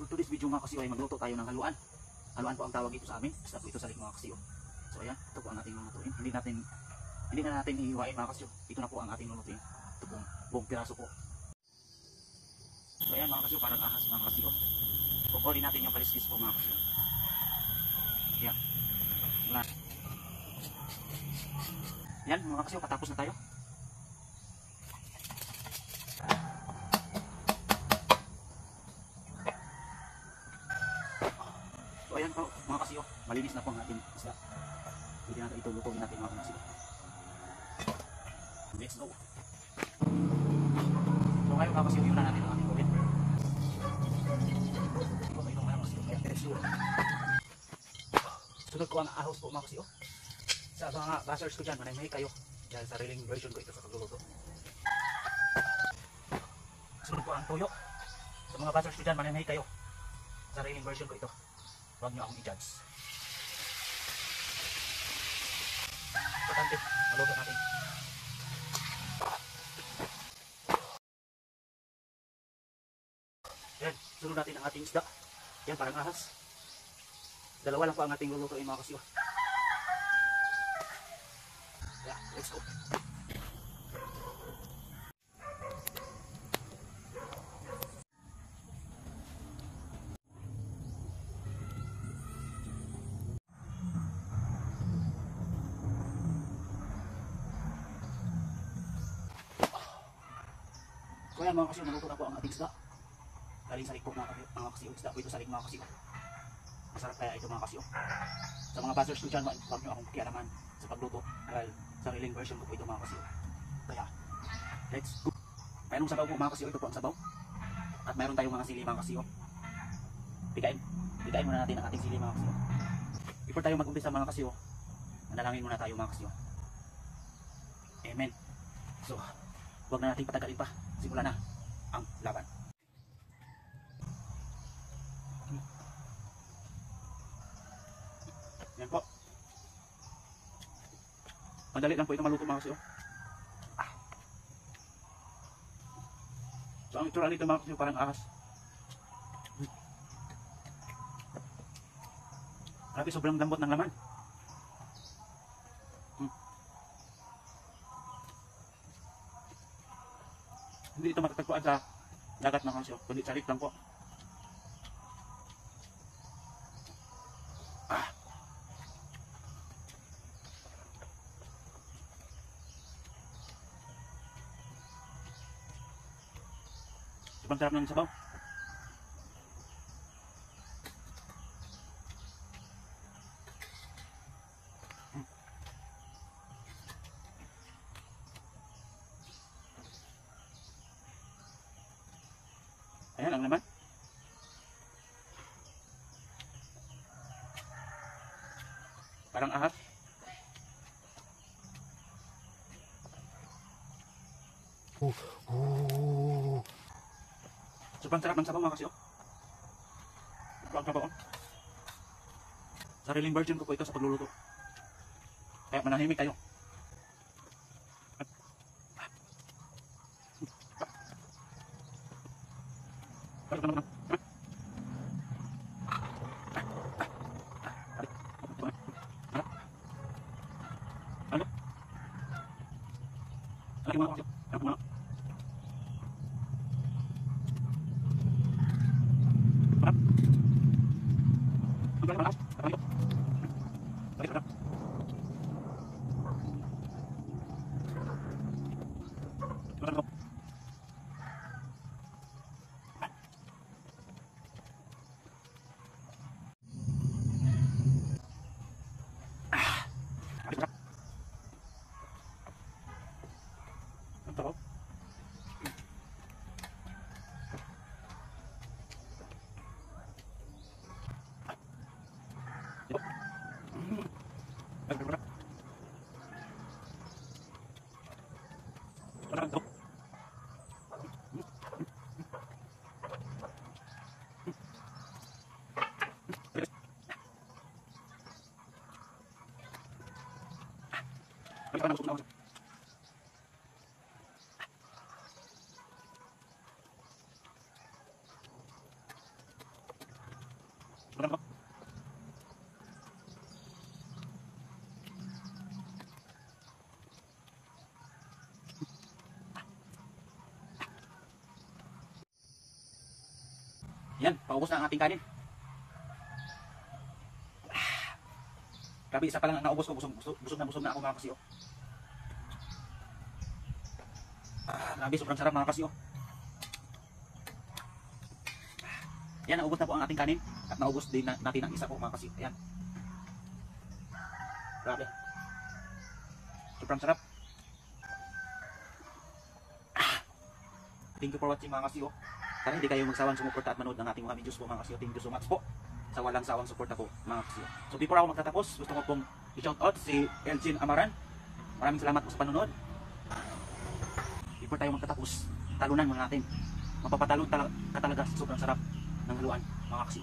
today's video mga kasiyo ay magluto tayo ng haluan. Haluan po ang tawag ito sa amin. Basta po ito sa mga kasiyo. So ayan, ito po ang ating lulutuin. Hindi na natin hihiwain mga kasiyo. Ito na po ang ating lulutuin. Ito po buong piraso po. So ayan mga kasiyo, parang ahas mga kasiyo. Kukunin natin yung kaliskis po mga kasiyo. Ayan. Yan mga kasiyo, katapos na tayo. So ayan po mga kasiyo, malinis na po ang ating isda. Hindi natin ito lutuin natin mga kasiyo. Let's go. So ngayon mga kasiyo, yun na natin ang ating gawin. Sunod ko ang ahos po mga kasiyo. Sa mga bashers ko dyan, manay kayo. Dahil sariling version ko ito sa pagluluto. Sunod ko ang tuyo. Sa mga bashers ko dyan, manay kayo. Sariling version ko ito. Huwag nyo akong i-judge. Importante, maluto natin. Yan, sunod natin ang ating isda. Yan, parang ahas. Dalawa lang po ang ating lulutuin mga kasiyo. Yeah, let's go. So yan mga kasiyo, naluto na po ang ating isda. Galing sa likod mga kasiyo. Isda po ito sa likod mga kasiyo. Masarap kaya ito mga kasiyo. Sa mga bashers ko dyan, huwag nyo akong kialaman sa pagluto. Dahil sariling version ko po ito mga kasiyo. Kaya, let's go. Mayroong sabaw po mga kasiyo. Ito po ang sabaw. At mayroon tayong mga sili mga kasiyo. Pigain muna natin ang ating sili mga kasiyo. Before tayo mag-umpisa mga kasiyo, manalangin muna tayo mga kasiyo. Amen. So, huwag na natin patagalin pa. Simula na ang laban. Yan po. Madali lang po ito maluto mga kasiyo. So ang itsura nito mga kasiyo parang ahas. Grabe, sobrang lambot ng laman. Hindi ito matatagpuan sa dagat mga kasiyo, kundi sa lake lang po. Sobrang sarap ng sabaw. Ayan ang laman. Parang ahas. Sobrang sarap ng sabaw mga kasiyo. Sobrang sabaw. Sariling version ko po ito sa pagluluto. Kaya manahimik kayo. Yan, paubos na ang ating kanin. Grabe, isa pa lang ang naubos ko. Busog na ako mga kasi oh. Grabe, sobrang sarap mga kasi oh. Yan, naubos na po ang ating kanin. At naubos din natin ang isa po mga kasi. Ayan. Grabe. Sobrang sarap. Thank you for watching mga kasi oh. Sana hindi kayo magsawang sumuporta at manood ng ating mga videos po mga kasi. Thank you so much po sa walang sawang suporta po mga kasi. So before ako magtatapos, gusto ko pong i-shout out si Elgin Amaran. Maraming salamat po sa panonood. Before tayo magtatapos, talunan muna natin. Mapapatalo ka talaga sa sobrang sarap ng haluan mga kasi.